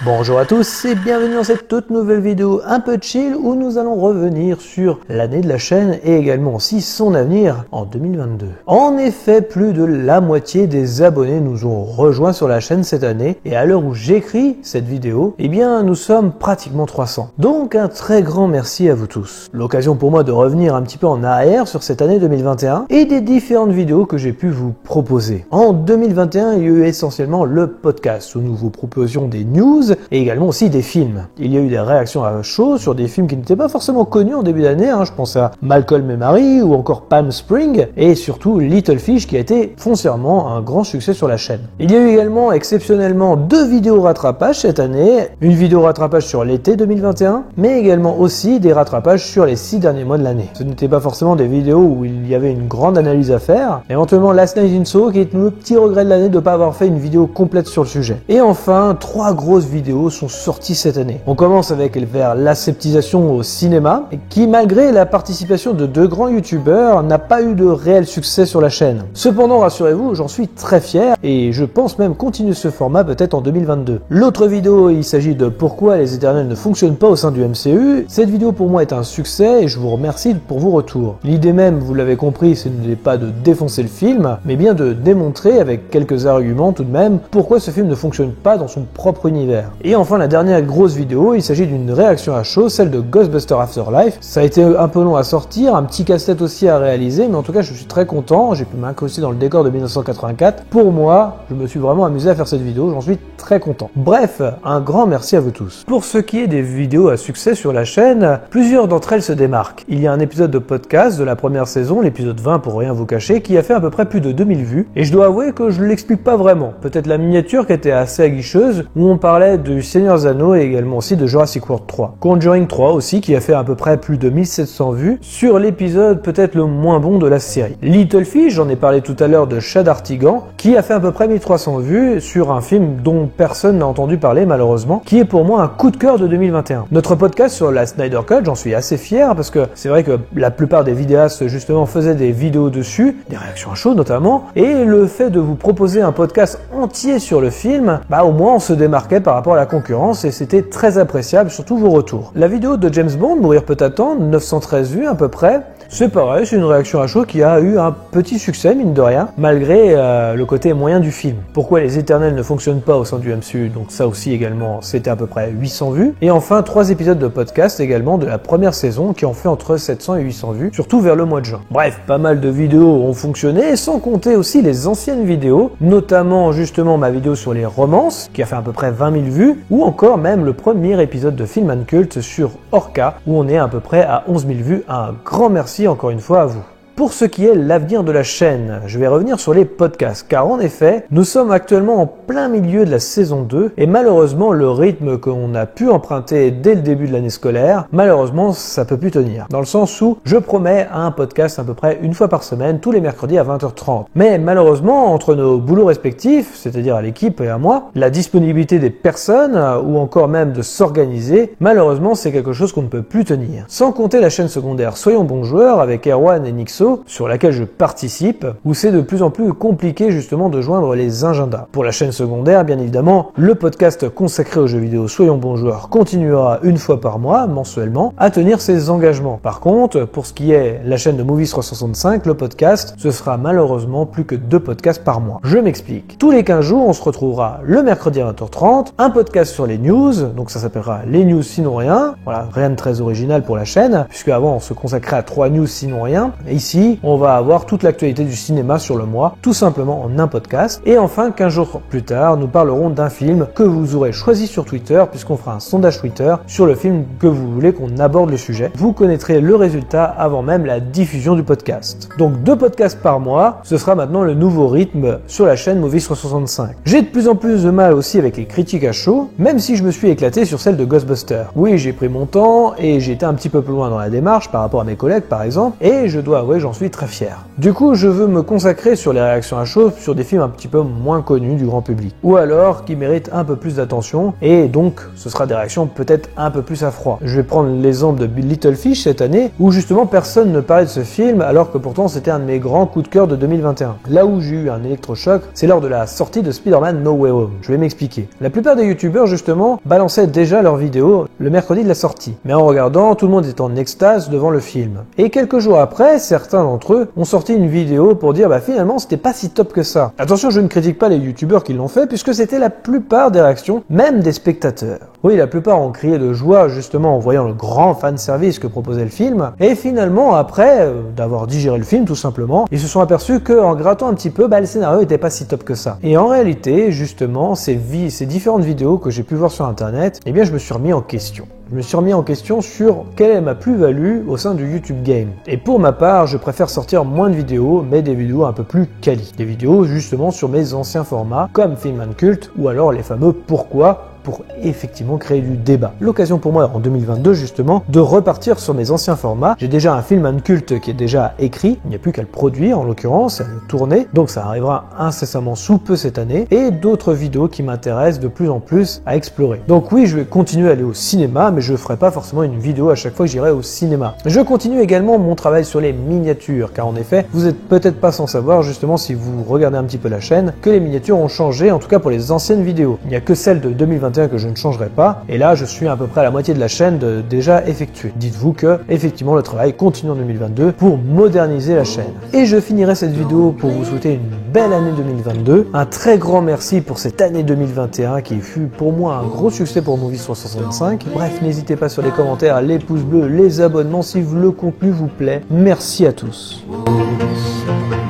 Bonjour à tous et bienvenue dans cette toute nouvelle vidéo un peu chill où nous allons revenir sur l'année de la chaîne et également aussi son avenir en 2022. En effet, plus de la moitié des abonnés nous ont rejoints sur la chaîne cette année et à l'heure où j'écris cette vidéo, eh bien nous sommes pratiquement 300. Donc un très grand merci à vous tous. L'occasion pour moi de revenir un petit peu en arrière sur cette année 2021 et des différentes vidéos que j'ai pu vous proposer. En 2021, il y a eu essentiellement le podcast où nous vous proposions des news et également aussi des films. Il y a eu des réactions à chaud sur des films qui n'étaient pas forcément connus en début d'année, je pense à Malcolm et Marie ou encore Palm Springs et surtout Little Fish qui a été foncièrement un grand succès sur la chaîne. Il y a eu également exceptionnellement 2 vidéos rattrapage cette année, une vidéo rattrapage sur l'été 2021 mais également aussi des rattrapages sur les 6 derniers mois de l'année. Ce n'étaient pas forcément des vidéos où il y avait une grande analyse à faire, éventuellement Last Night in Soho qui est le petit regret de l'année de ne pas avoir fait une vidéo complète sur le sujet. Et enfin, 3 grosses vidéos sont sorties cette année. On commence avec vers l'aseptisation au cinéma, qui malgré la participation de 2 grands youtubeurs n'a pas eu de réel succès sur la chaîne. Cependant, rassurez-vous, j'en suis très fier et je pense même continuer ce format peut-être en 2022. L'autre vidéo, il s'agit de pourquoi les Éternels ne fonctionnent pas au sein du MCU. Cette vidéo pour moi est un succès et je vous remercie pour vos retours. L'idée même, vous l'avez compris, ce n'est pas de défoncer le film, mais bien de démontrer avec quelques arguments tout de même pourquoi ce film ne fonctionne pas dans son propre univers. Et enfin la dernière grosse vidéo, il s'agit d'une réaction à chaud, celle de Ghostbusters Afterlife. Ça a été un peu long à sortir, un petit casse-tête aussi à réaliser, mais en tout cas je suis très content, j'ai pu m'incruster dans le décor de 1984. Pour moi, je me suis vraiment amusé à faire cette vidéo, j'en suis très content. Bref, un grand merci à vous tous. Pour ce qui est des vidéos à succès sur la chaîne, plusieurs d'entre elles se démarquent. Il y a un épisode de podcast de la première saison, l'épisode 20 pour rien vous cacher, qui a fait à peu près plus de 2000 vues, et je dois avouer que je ne l'explique pas vraiment. Peut-être la miniature qui était assez aguicheuse, où on parlait du Seigneur des Anneaux et également aussi de Jurassic World 3. Conjuring 3 aussi, qui a fait à peu près plus de 1700 vues, sur l'épisode peut-être le moins bon de la série. Little Fish, j'en ai parlé tout à l'heure de Chad Artigan, qui a fait à peu près 1300 vues sur un film dont personne n'a entendu parler malheureusement, qui est pour moi un coup de cœur de 2021. Notre podcast sur la Snyder Cut, j'en suis assez fier parce que c'est vrai que la plupart des vidéastes justement faisaient des vidéos dessus, des réactions à chaud notamment, et le fait de vous proposer un podcast entier sur le film, au moins on se démarquait par rapport à la concurrence et c'était très appréciable, surtout vos retours. La vidéo de James Bond, Mourir peut attendre, 913 vues à peu près, c'est pareil, c'est une réaction à chaud qui a eu un petit succès, mine de rien, malgré le côté moyen du film. Pourquoi les Éternels ne fonctionnent pas au sein du MCU, donc ça aussi également, c'était à peu près 800 vues. Et enfin, 3 épisodes de podcast également de la première saison qui ont fait entre 700 et 800 vues, surtout vers le mois de juin. Bref, pas mal de vidéos ont fonctionné, sans compter aussi les anciennes vidéos, notamment justement ma vidéo sur les romances, qui a fait à peu près 20 000 vues, ou encore même le premier épisode de Film and Cult sur Orca, où on est à peu près à 11 000 vues. Un grand merci encore une fois à vous. Pour ce qui est l'avenir de la chaîne, je vais revenir sur les podcasts, car en effet, nous sommes actuellement en plein milieu de la saison 2, et malheureusement, le rythme qu'on a pu emprunter dès le début de l'année scolaire, malheureusement, ça peut plus tenir. Dans le sens où je promets un podcast à peu près une fois par semaine, tous les mercredis à 20h30. Mais malheureusement, entre nos boulots respectifs, c'est-à-dire à l'équipe et à moi, la disponibilité des personnes, ou encore même de s'organiser, malheureusement, c'est quelque chose qu'on ne peut plus tenir. Sans compter la chaîne secondaire Soyons bons joueurs avec Erwan et Nixo, sur laquelle je participe, où c'est de plus en plus compliqué justement de joindre les agendas. Pour la chaîne secondaire, bien évidemment, le podcast consacré aux jeux vidéo Soyons bons joueurs continuera une fois par mois, mensuellement, à tenir ses engagements. Par contre, pour ce qui est la chaîne de Movies 365, le podcast, ce sera malheureusement plus que 2 podcasts par mois. Je m'explique. Tous les 15 jours, on se retrouvera le mercredi à 20h30, un podcast sur les news, donc ça s'appellera Les News Sinon Rien. Voilà, rien de très original pour la chaîne, puisque avant on se consacrait à 3 news sinon rien. Et ici, on va avoir toute l'actualité du cinéma sur le mois, tout simplement en un podcast. Et enfin, 15 jours plus tard, nous parlerons d'un film que vous aurez choisi sur Twitter, puisqu'on fera un sondage Twitter sur le film que vous voulez qu'on aborde le sujet. Vous connaîtrez le résultat avant même la diffusion du podcast. Donc 2 podcasts par mois, ce sera maintenant le nouveau rythme sur la chaîne Movies 365. J'ai de plus en plus de mal aussi avec les critiques à chaud, même si je me suis éclaté sur celle de Ghostbusters. Oui, j'ai pris mon temps et j'ai été un petit peu plus loin dans la démarche par rapport à mes collègues par exemple, et je dois avouer, j'en suis très fier. Du coup, je veux me consacrer sur les réactions à chaud sur des films un petit peu moins connus du grand public, ou alors qui méritent un peu plus d'attention, et donc ce sera des réactions peut-être un peu plus à froid. Je vais prendre l'exemple de Little Fish cette année, où justement personne ne parlait de ce film, alors que pourtant c'était un de mes grands coups de cœur de 2021. Là où j'ai eu un électrochoc, c'est lors de la sortie de Spider-Man No Way Home. Je vais m'expliquer. La plupart des youtubeurs justement balançaient déjà leurs vidéos le mercredi de la sortie, mais en regardant, tout le monde est en extase devant le film. Et quelques jours après, certains d'entre eux ont sorti une vidéo pour dire finalement c'était pas si top que ça. Attention, je ne critique pas les youtubeurs qui l'ont fait, puisque c'était la plupart des réactions, même des spectateurs. Oui, la plupart ont crié de joie justement en voyant le grand fanservice que proposait le film, et finalement après d'avoir digéré le film tout simplement, ils se sont aperçus qu'en grattant un petit peu, le scénario était pas si top que ça. Et en réalité, justement, ces différentes vidéos que j'ai pu voir sur internet, je me suis remis en question. Je me suis remis en question sur quelle est ma plus-value au sein du YouTube Game. Et pour ma part, je préfère sortir moins de vidéos, mais des vidéos un peu plus quali. Des vidéos justement sur mes anciens formats, comme Film and Cult, ou alors les fameux pourquoi, pour effectivement créer du débat. L'occasion pour moi en 2022 justement de repartir sur mes anciens formats. J'ai déjà un film and culte qui est déjà écrit, il n'y a plus qu'à le produire en l'occurrence, à le tourner, donc ça arrivera incessamment sous peu cette année, et d'autres vidéos qui m'intéressent de plus en plus à explorer. Donc oui, je vais continuer à aller au cinéma, mais je ne ferai pas forcément une vidéo à chaque fois que j'irai au cinéma. Je continue également mon travail sur les miniatures, car en effet, vous n'êtes peut-être pas sans savoir justement si vous regardez un petit peu la chaîne, que les miniatures ont changé, en tout cas pour les anciennes vidéos. Il n'y a que celle de 2021 que je ne changerai pas, et là je suis à peu près à la moitié de la chaîne déjà effectuée. Dites-vous que effectivement le travail continue en 2022 pour moderniser la chaîne. Et je finirai cette vidéo pour vous souhaiter une belle année 2022, un très grand merci pour cette année 2021 qui fut pour moi un gros succès pour Movies 365. Bref, n'hésitez pas sur les commentaires, les pouces bleus, les abonnements si le contenu vous plaît. Merci à tous.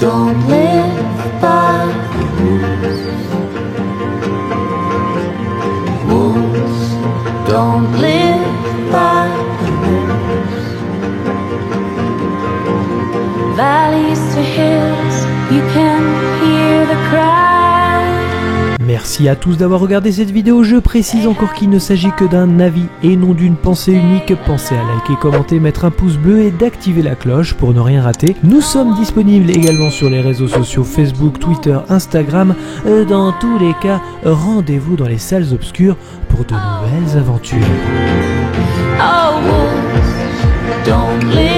Don't live by wolves. Don't live by the rules. Valleys to hills, you can hear the cry. Merci à tous d'avoir regardé cette vidéo. Je précise encore qu'il ne s'agit que d'un avis et non d'une pensée unique. Pensez à liker, commenter, mettre un pouce bleu et d'activer la cloche pour ne rien rater. Nous sommes disponibles également sur les réseaux sociaux Facebook, Twitter, Instagram. Dans tous les cas, rendez-vous dans les salles obscures pour de nouvelles aventures. Oh, wolves, don't live.